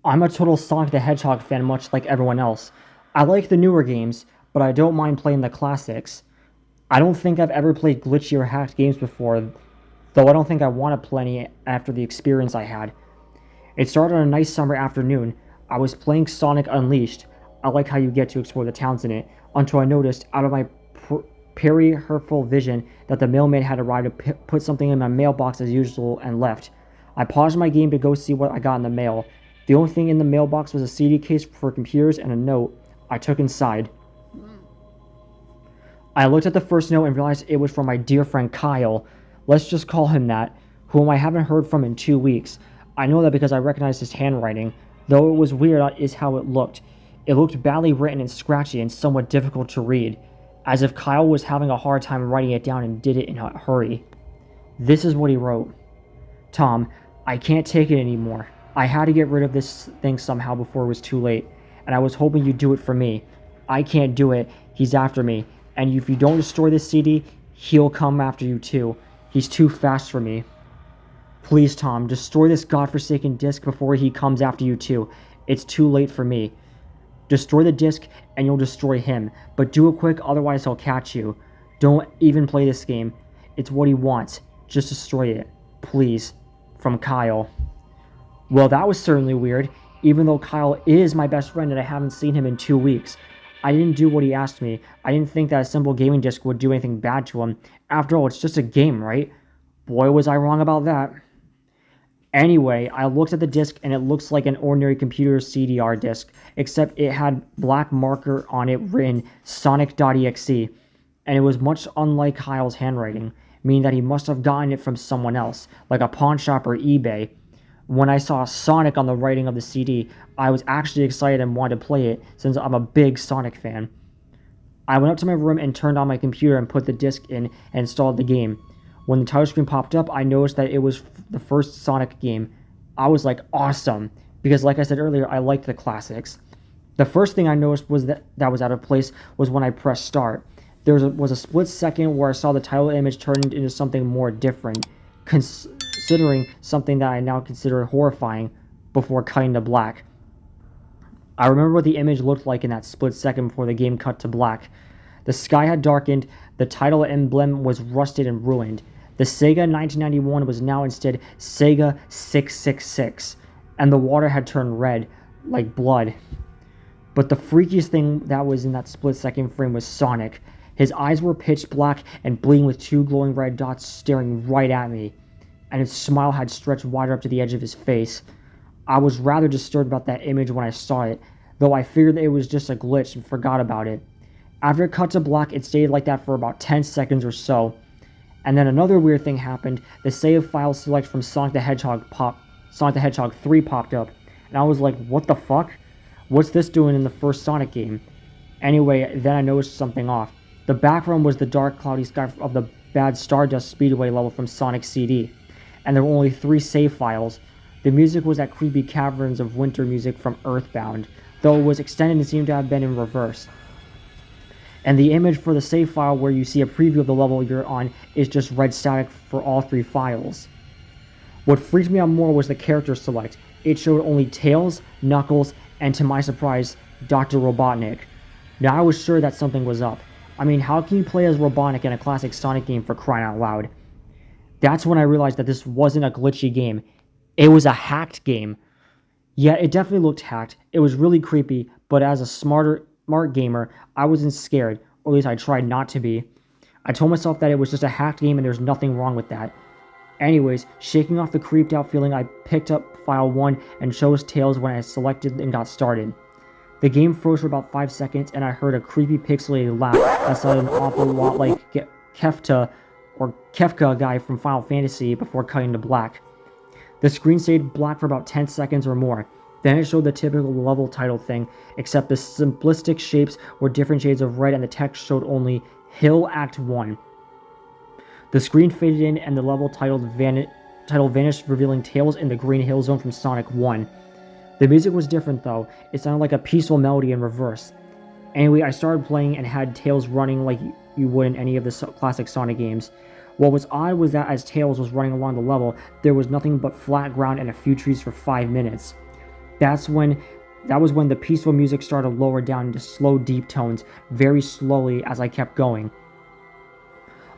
I'm a total Sonic the Hedgehog fan, much like everyone else. I like the newer games, but I don't mind playing the classics. I don't think I've ever played glitchy or hacked games before, though I don't think I want to play any after the experience I had. It started on a nice summer afternoon. I was playing Sonic Unleashed. I like how you get to explore the towns in it, until I noticed, out of my peripheral vision, that the mailman had arrived to put something in my mailbox as usual and left. I paused my game to go see what I got in the mail. The only thing in the mailbox was a CD case for computers and a note I took inside. I looked at the first note and realized it was from my dear friend Kyle. Let's just call him that, whom I haven't heard from in 2 weeks. I know that because I recognized his handwriting, though it was weird is how it looked. It looked badly written and scratchy and somewhat difficult to read, as if Kyle was having a hard time writing it down and did it in a hurry. This is what he wrote. Tom, I can't take it anymore. I had to get rid of this thing somehow before it was too late, and I was hoping you'd do it for me. I can't do it. He's after me, and if you don't destroy this CD, he'll come after you too. He's too fast for me. Please, Tom, destroy this godforsaken disc before he comes after you too. It's too late for me. Destroy the disc and you'll destroy him, but do it quick, otherwise he'll catch you. Don't even play this game. It's what he wants. Just destroy it. Please. From Kyle. Well, that was certainly weird, even though Kyle is my best friend and I haven't seen him in 2 weeks. I didn't do what he asked me. I didn't think that a simple gaming disc would do anything bad to him. After all, it's just a game, right? Boy, was I wrong about that. Anyway, I looked at the disc and it looks like an ordinary computer CDR disc, except it had black marker on it written Sonic.EXE, and it was much unlike Kyle's handwriting, meaning that he must have gotten it from someone else, like a pawn shop or eBay. When I saw Sonic on the writing of the CD, I was actually excited and wanted to play it, since I'm a big Sonic fan. I went up to my room and turned on my computer and put the disc in and installed the game. When the title screen popped up, I noticed that it was the first Sonic game. I was like, awesome, because like I said earlier, I liked the classics. The first thing I noticed was that was out of place was when I pressed start. There was a split second where I saw the title image turned into something more different, considering something that I now consider horrifying, before cutting to black. I remember what the image looked like in that split second before the game cut to black. The sky had darkened, the title emblem was rusted and ruined. The Sega 1991 was now instead Sega 666, and the water had turned red, like blood. But the freakiest thing that was in that split-second frame was Sonic. His eyes were pitch black and bleeding with 2 glowing red dots staring right at me, and his smile had stretched wider up to the edge of his face. I was rather disturbed about that image when I saw it, though I figured that it was just a glitch and forgot about it. After it cut to black, it stayed like that for about 10 seconds or so. And then another weird thing happened. The save file select from Sonic the Hedgehog 3 popped up. And I was like, what the fuck? What's this doing in the first Sonic game? Anyway, then I noticed something off. The background was the dark, cloudy sky of the bad Stardust Speedway level from Sonic CD. And there were only 3 save files. The music was that creepy Caverns of Winter music from Earthbound, though it was extended and seemed to have been in reverse. And the image for the save file where you see a preview of the level you're on is just red static for all 3 files. What freaked me out more was the character select. It showed only Tails, Knuckles, and to my surprise, Dr. Robotnik. Now I was sure that something was up. I mean, how can you play as Robotnik in a classic Sonic game, for crying out loud? That's when I realized that this wasn't a glitchy game. It was a hacked game. Yeah, it definitely looked hacked. It was really creepy, but as a smart gamer, I wasn't scared, or at least I tried not to be. I told myself that it was just a hacked game and there's nothing wrong with that. Anyways, shaking off the creeped out feeling, I picked up file 1 and chose Tails when I selected and got started. The game froze for about 5 seconds and I heard a creepy pixelated laugh that sounded an awful lot like Kefka guy from Final Fantasy before cutting to black. The screen stayed black for about 10 seconds or more. Then it showed the typical level title thing, except the simplistic shapes were different shades of red and the text showed only Hill Act 1. The screen faded in and the level title vanished, revealing Tails in the Green Hill Zone from Sonic 1. The music was different though. It sounded like a peaceful melody in reverse. Anyway, I started playing and had Tails running like you would in any of the classic Sonic games. What was odd was that as Tails was running along the level, there was nothing but flat ground and a few trees for 5 minutes. That was when the peaceful music started to lower down into slow, deep tones, very slowly as I kept going.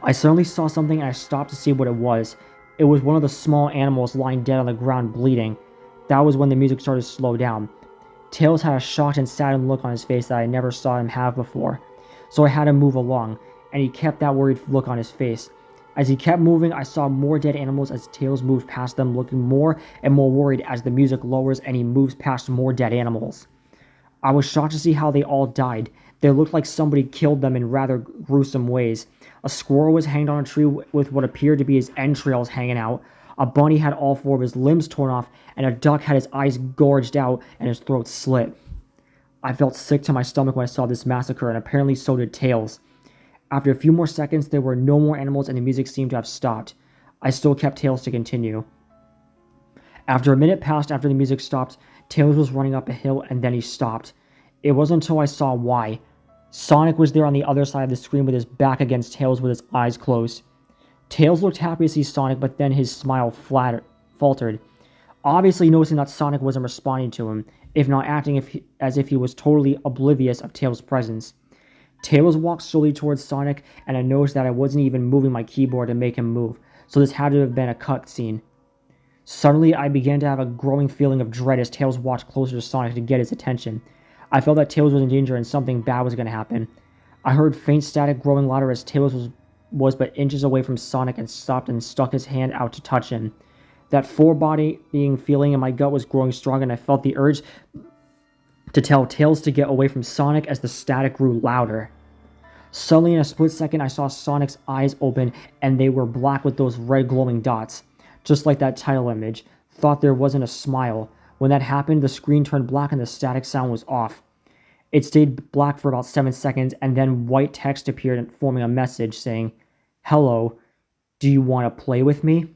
I suddenly saw something and I stopped to see what it was. It was one of the small animals lying dead on the ground bleeding. That was when the music started to slow down. Tails had a shocked and saddened look on his face that I never saw him have before. So I had him move along, and he kept that worried look on his face. As he kept moving, I saw more dead animals as Tails moved past them, looking more and more worried as the music lowers and he moves past more dead animals. I was shocked to see how they all died. They looked like somebody killed them in rather gruesome ways. A squirrel was hanged on a tree with what appeared to be his entrails hanging out. A bunny had all 4 of his limbs torn off, and a duck had his eyes gorged out and his throat slit. I felt sick to my stomach when I saw this massacre, and apparently so did Tails. After a few more seconds, there were no more animals and the music seemed to have stopped. I still kept Tails to continue. After a minute passed after the music stopped, Tails was running up a hill and then he stopped. It wasn't until I saw why. Sonic was there on the other side of the screen with his back against Tails with his eyes closed. Tails looked happy to see Sonic, but then his smile faltered. Obviously noticing that Sonic wasn't responding to him, if not acting as if he was totally oblivious of Tails' presence. Tails walked slowly towards Sonic, and I noticed that I wasn't even moving my keyboard to make him move, so this had to have been a cutscene. Suddenly, I began to have a growing feeling of dread as Tails walked closer to Sonic to get his attention. I felt that Tails was in danger and something bad was going to happen. I heard faint static growing louder as Tails was but inches away from Sonic and stopped and stuck his hand out to touch him. That foreboding feeling in my gut was growing strong, and I felt the urge to tell Tails to get away from Sonic as the static grew louder. Suddenly, in a split second, I saw Sonic's eyes open, and they were black with those red glowing dots. Just like that title image. Thought there wasn't a smile. When that happened, the screen turned black and the static sound was off. It stayed black for about 7 seconds, and then white text appeared forming a message saying, "Hello, do you want to play with me?"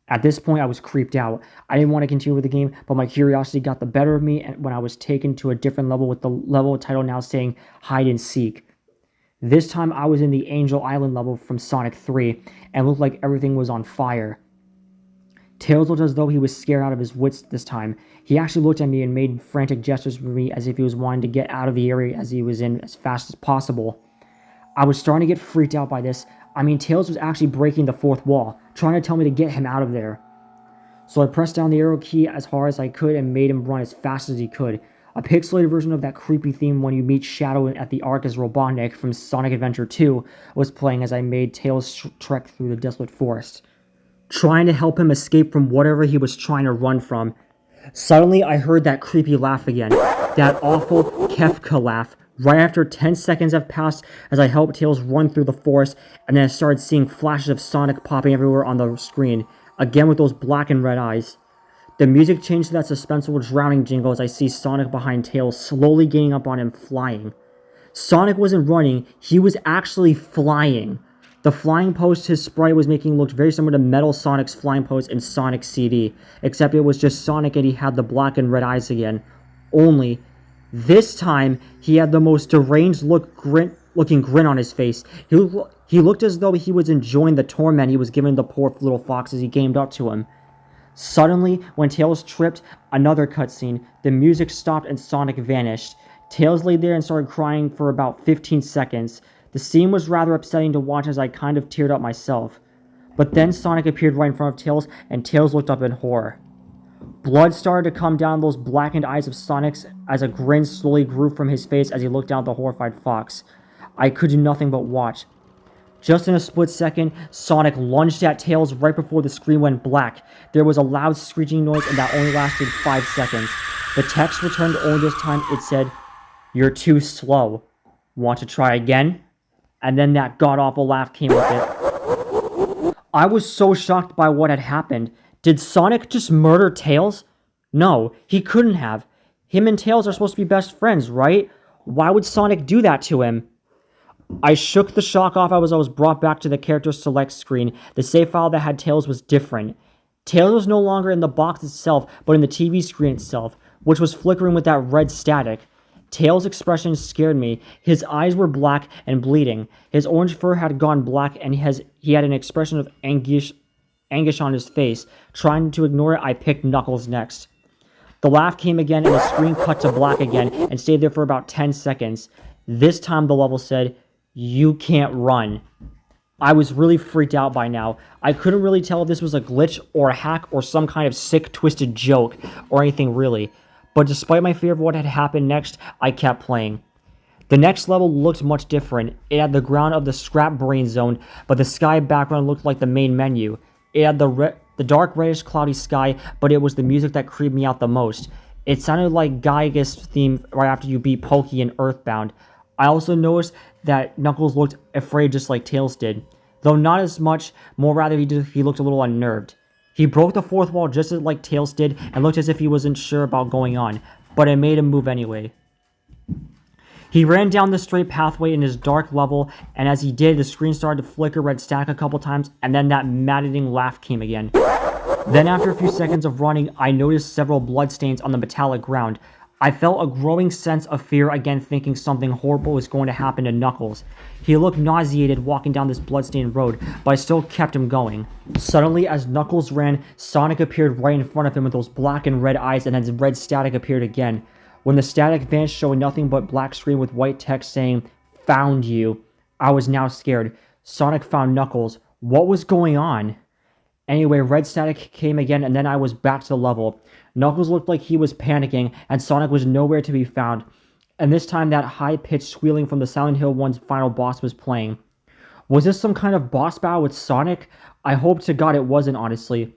At this point, I was creeped out. I didn't want to continue with the game, but my curiosity got the better of me when I was taken to a different level with the level title now saying Hide and Seek. This time, I was in the Angel Island level from Sonic 3, and looked like everything was on fire. Tails looked as though he was scared out of his wits this time. He actually looked at me and made frantic gestures for me as if he was wanting to get out of the area as he was in as fast as possible. I was starting to get freaked out by this. I mean, Tails was actually breaking the 4th wall, trying to tell me to get him out of there. So I pressed down the arrow key as hard as I could and made him run as fast as he could. A pixelated version of that creepy theme when you meet Shadow at the Ark as Robotnik from Sonic Adventure 2 was playing as I made Tails trek through the desolate forest, trying to help him escape from whatever he was trying to run from. Suddenly, I heard that creepy laugh again, that awful Kefka laugh, right after 10 seconds have passed as I helped Tails run through the forest, and then I started seeing flashes of Sonic popping everywhere on the screen, again with those black and red eyes. The music changed to that suspenseful drowning jingle as I see Sonic behind Tails slowly gaining up on him flying. Sonic wasn't running, he was actually flying. The flying pose his sprite was making looked very similar to Metal Sonic's flying pose in Sonic CD, except it was just Sonic and he had the black and red eyes again. Only, this time, he had the most deranged looking grin on his face. He looked as though he was enjoying the torment he was giving the poor little fox as he gamed up to him. Suddenly, when Tails tripped, another cutscene, the music stopped and Sonic vanished. Tails lay there and started crying for about 15 seconds. The scene was rather upsetting to watch as I kind of teared up myself. But then Sonic appeared right in front of Tails, and Tails looked up in horror. Blood started to come down those blackened eyes of Sonic's as a grin slowly grew from his face as he looked down at the horrified fox. I could do nothing but watch. Just in a split second, Sonic lunged at Tails right before the screen went black. There was a loud screeching noise and that only lasted 5 seconds. The text returned only this time. It said, "You're too slow. Want to try again?" And then that god-awful laugh came with it. I was so shocked by what had happened. Did Sonic just murder Tails? No, he couldn't have. Him and Tails are supposed to be best friends, right? Why would Sonic do that to him? I shook the shock off as I was brought back to the character select screen. The save file that had Tails was different. Tails was no longer in the box itself, but in the TV screen itself, which was flickering with that red static. Tails' expression scared me. His eyes were black and bleeding. His orange fur had gone black, and he had an expression of anguish on his face. Trying to ignore it, I picked Knuckles next. The laugh came again, and the screen cut to black again and stayed there for about 10 seconds. This time the level said, "You can't run." I was really freaked out by now. I couldn't really tell if this was a glitch or a hack or some kind of sick, twisted joke or anything really. But despite my fear of what had happened next, I kept playing. The next level looked much different. It had the ground of the scrap brain zone, but the sky background looked like the main menu. It had the dark reddish cloudy sky, but it was the music that creeped me out the most. It sounded like Geiger's theme right after you beat Pokey in Earthbound. I also noticed that Knuckles looked afraid just like Tails did. Though not as much, more rather he looked a little unnerved. He broke the fourth wall just like Tails did and looked as if he wasn't sure about going on, but it made him move anyway. He ran down the straight pathway in his dark level, and as he did, the screen started to flicker red static a couple times, and then that maddening laugh came again. Then after a few seconds of running, I noticed several bloodstains on the metallic ground. I felt a growing sense of fear again, thinking something horrible was going to happen to Knuckles. He looked nauseated walking down this bloodstained road, but I still kept him going. Suddenly, as Knuckles ran, Sonic appeared right in front of him with those black and red eyes, and then red static appeared again. When the static vanished, showing nothing but black screen with white text saying, "Found you," I was now scared. Sonic found Knuckles. What was going on? Anyway, red static came again, and then I was back to the level. Knuckles looked like he was panicking, and Sonic was nowhere to be found. And this time, that high-pitched squealing from the Silent Hill 1's final boss was playing. Was this some kind of boss battle with Sonic? I hope to God it wasn't, honestly.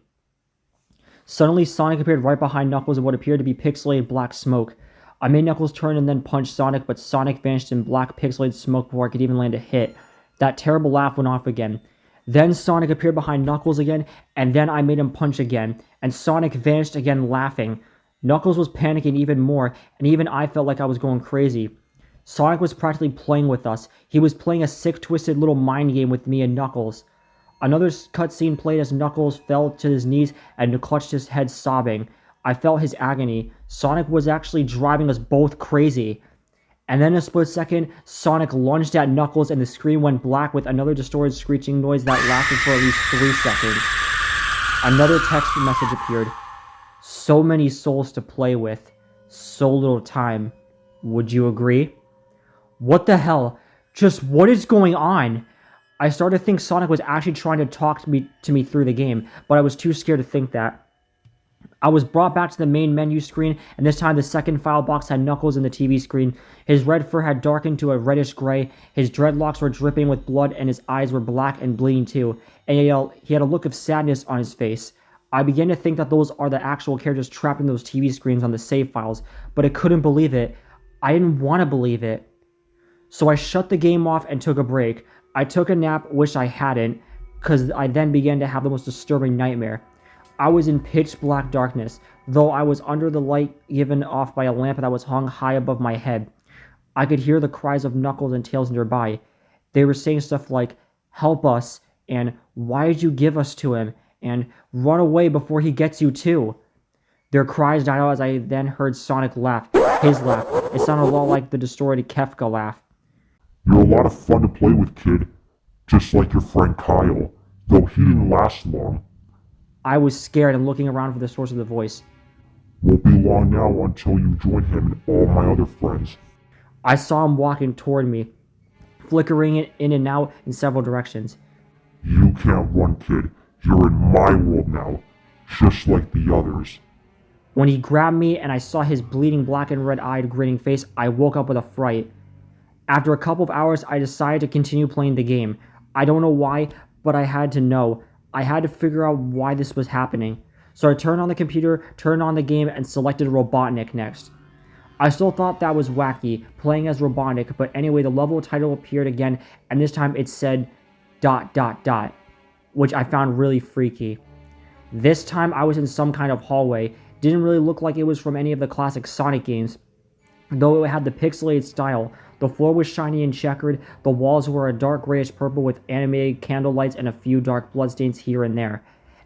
Suddenly, Sonic appeared right behind Knuckles in what appeared to be pixelated black smoke. I made Knuckles turn and then punch Sonic, but Sonic vanished in black pixelated smoke before I could even land a hit. That terrible laugh went off again. Then Sonic appeared behind Knuckles again, and then I made him punch again, and Sonic vanished again laughing. Knuckles was panicking even more, and even I felt like I was going crazy. Sonic was practically playing with us. He was playing a sick, twisted little mind game with me and Knuckles. Another cutscene played as Knuckles fell to his knees and clutched his head sobbing. I felt his agony. Sonic was actually driving us both crazy. And then in a split second, Sonic lunged at Knuckles and the screen went black with another distorted screeching noise that lasted for at least 3 seconds. Another text message appeared. "So many souls to play with. So little time. Would you agree?" What the hell? Just what is going on? I started to think Sonic was actually trying to talk to me through the game, but I was too scared to think that. I was brought back to the main menu screen, and this time the second file box had Knuckles in the TV screen. His red fur had darkened to a reddish gray, his dreadlocks were dripping with blood, and his eyes were black and bleeding too, and he had a look of sadness on his face. I began to think that those are the actual characters trapped in those TV screens on the save files, but I couldn't believe it. I didn't want to believe it. So I shut the game off and took a break. I took a nap, wish I hadn't, because I then began to have the most disturbing nightmare. I was in pitch black darkness, though I was under the light given off by a lamp that was hung high above my head. I could hear the cries of Knuckles and Tails nearby. They were saying stuff like, "Help us," and "Why did you give us to him?" and "Run away before he gets you too." Their cries died out as I then heard Sonic laugh. His laugh. It sounded a lot like the distorted Kefka laugh. "You're a lot of fun to play with, kid. Just like your friend Kyle, though he didn't last long." I was scared and looking around for the source of the voice. "Won't be long now until you join him and all my other friends." I saw him walking toward me, flickering it in and out in several directions. "You can't run, kid. You're in my world now, just like the others." When he grabbed me and I saw his bleeding black and red-eyed grinning face, I woke up with a fright. After a couple of hours, I decided to continue playing the game. I don't know why, but I had to know. I had to figure out why this was happening. So I turned on the computer, turned on the game, and selected Robotnik next. I still thought that was wacky, playing as Robotnik, but anyway, the level title appeared again, and this time it said ... which I found really freaky. This time I was in some kind of hallway. Didn't really look like it was from any of the classic Sonic games, though it had the pixelated style. The floor was shiny and checkered, the walls were a dark grayish purple with animated candle lights and a few dark bloodstains here and there.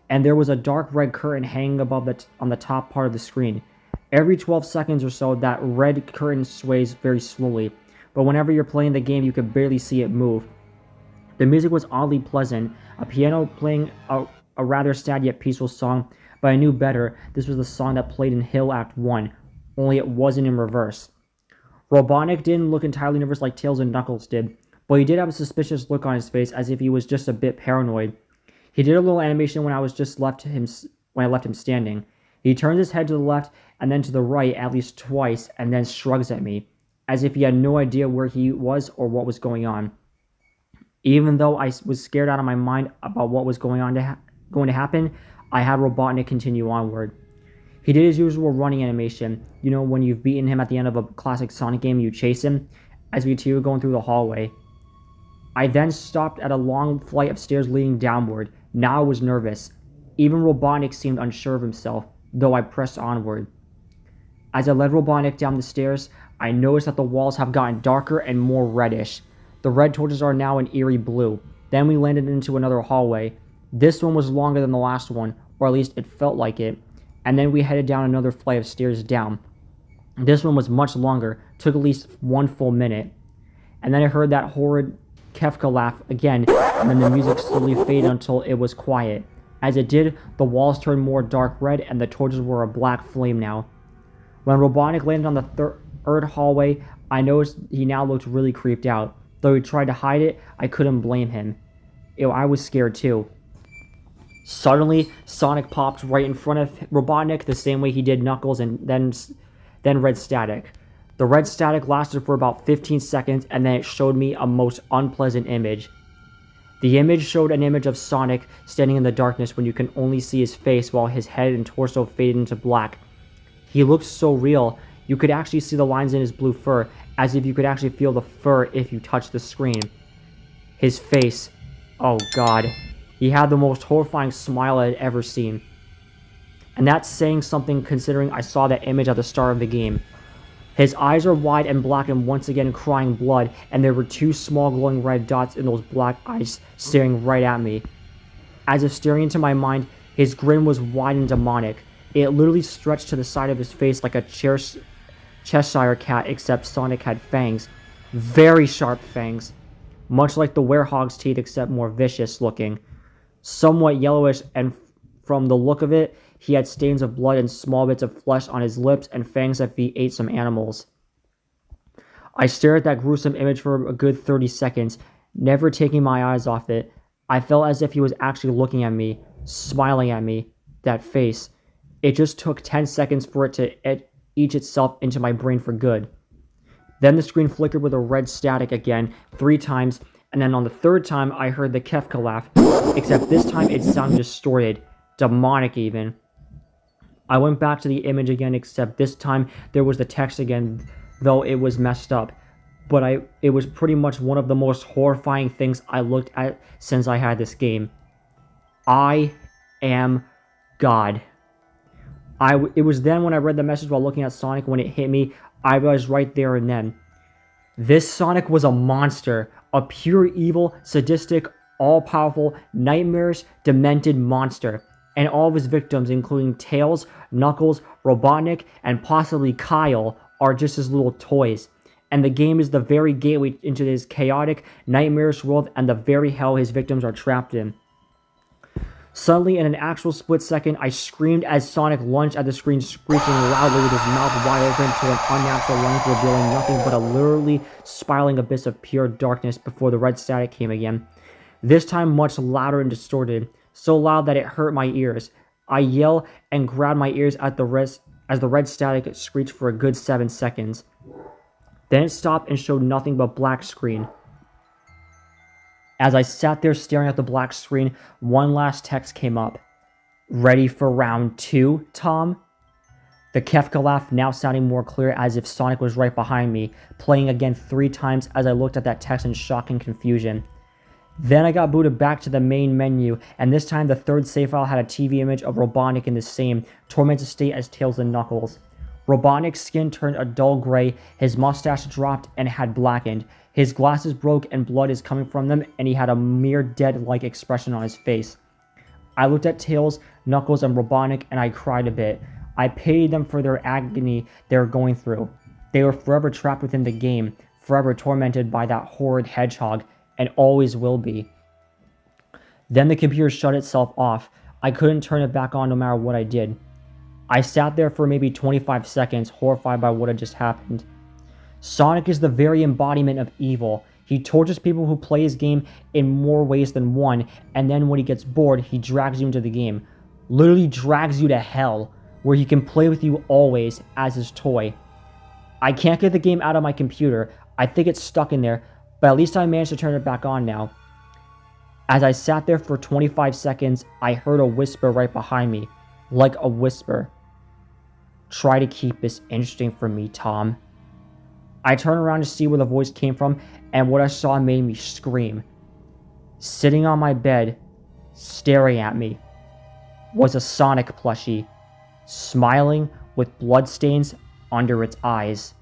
And there was a dark red curtain hanging above on the top part of the screen. Every 12 seconds or so, that red curtain sways very slowly, but whenever you're playing the game, you could barely see it move. The music was oddly pleasant, a piano playing a rather sad yet peaceful song, but I knew better. This was the song that played in Hill Act 1, only it wasn't in reverse. Robotnik didn't look entirely nervous like Tails and Knuckles did, but he did have a suspicious look on his face as if he was just a bit paranoid. He did a little animation when I left him standing. He turns his head to the left and then to the right at least twice and then shrugs at me, as if he had no idea where he was or what was going on. Even though I was scared out of my mind about what was going to happen, I had Robotnik continue onward. He did his usual running animation, you know, when you've beaten him at the end of a classic Sonic game, you chase him, as we two were going through the hallway. I then stopped at a long flight of stairs leading downward. Now I was nervous. Even Robotnik seemed unsure of himself, though I pressed onward. As I led Robotnik down the stairs, I noticed that the walls have gotten darker and more reddish. The red torches are now an eerie blue. Then we landed into another hallway. This one was longer than the last one, or at least it felt like it. And then we headed down another flight of stairs down. This one was much longer, took at least 1 full minute. And then I heard that horrid Kefka laugh again, and then the music slowly faded until it was quiet. As it did, the walls turned more dark red and the torches were a black flame now. When Robotnik landed on the third hallway, I noticed he now looked really creeped out. Though he tried to hide it, I couldn't blame him. I was scared too. Suddenly, Sonic popped right in front of Robotnik the same way he did Knuckles and then red static. The red static lasted for about 15 seconds and then it showed me a most unpleasant image. The image showed an image of Sonic standing in the darkness when you can only see his face while his head and torso faded into black. He looked so real, you could actually see the lines in his blue fur, as if you could actually feel the fur if you touched the screen. His face, oh god, he had the most horrifying smile I had ever seen. And that's saying something considering I saw that image at the start of the game. His eyes are wide and black and once again crying blood, and there were 2 small glowing red dots in those black eyes staring right at me. As if staring into my mind, his grin was wide and demonic. It literally stretched to the side of his face like a Cheshire cat, except Sonic had fangs. Very sharp fangs. Much like the werehog's teeth, except more vicious looking. Somewhat yellowish, and from the look of it, he had stains of blood and small bits of flesh on his lips and fangs as if he ate some animals. I stared at that gruesome image for a good 30 seconds, never taking my eyes off it. I felt as if he was actually looking at me, smiling at me, that face. It just took 10 seconds for it to etch itself into my brain for good. Then the screen flickered with a red static again, 3 times, and then on the 3rd time I heard the Kefka laugh, except this time it sounded distorted, demonic even. I went back to the image again, except this time there was the text again, though it was messed up. But it was pretty much one of the most horrifying things I looked at since I had this game. I am God. It was then when I read the message while looking at Sonic when it hit me, I realized right there and then. This Sonic was a monster, a pure evil, sadistic, all-powerful, nightmarish, demented monster. And all of his victims, including Tails, Knuckles, Robotnik, and possibly Kyle, are just his little toys. And the game is the very gateway into his chaotic, nightmarish world and the very hell his victims are trapped in. Suddenly, in an actual split second, I screamed as Sonic lunged at the screen, screeching loudly with his mouth wide open to an unnatural length, revealing nothing but a literally spiraling abyss of pure darkness before the red static came again. This time much louder and distorted, so loud that it hurt my ears. I yelled and grabbed my ears at the wrist as the red static screeched for a good 7 seconds. Then it stopped and showed nothing but black screen. As I sat there staring at the black screen, one last text came up. Ready for round 2, Tom? The Kefka laugh now sounding more clear as if Sonic was right behind me, playing again 3 times as I looked at that text in shock and confusion. Then I got booted back to the main menu, and this time the 3rd save file had a TV image of Robotnik in the same tormented state as Tails and Knuckles. Robotnik's skin turned a dull gray, his mustache dropped and had blackened, his glasses broke and blood is coming from them, and he had a mere dead-like expression on his face. I looked at Tails, Knuckles, and Robotnik, and I cried a bit. I pitied them for their agony they were going through. They were forever trapped within the game, forever tormented by that horrid hedgehog, and always will be. Then the computer shut itself off. I couldn't turn it back on no matter what I did. I sat there for maybe 25 seconds, horrified by what had just happened. Sonic is the very embodiment of evil. He tortures people who play his game in more ways than one, and then when he gets bored, he drags you into the game. Literally drags you to hell, where he can play with you always as his toy. I can't get the game out of my computer. I think it's stuck in there, but at least I managed to turn it back on now. As I sat there for 25 seconds, I heard a whisper right behind me, like a whisper. Try to keep this interesting for me, Tom. I turned around to see where the voice came from, and what I saw made me scream. Sitting on my bed, staring at me, was a Sonic plushie, smiling with bloodstains under its eyes.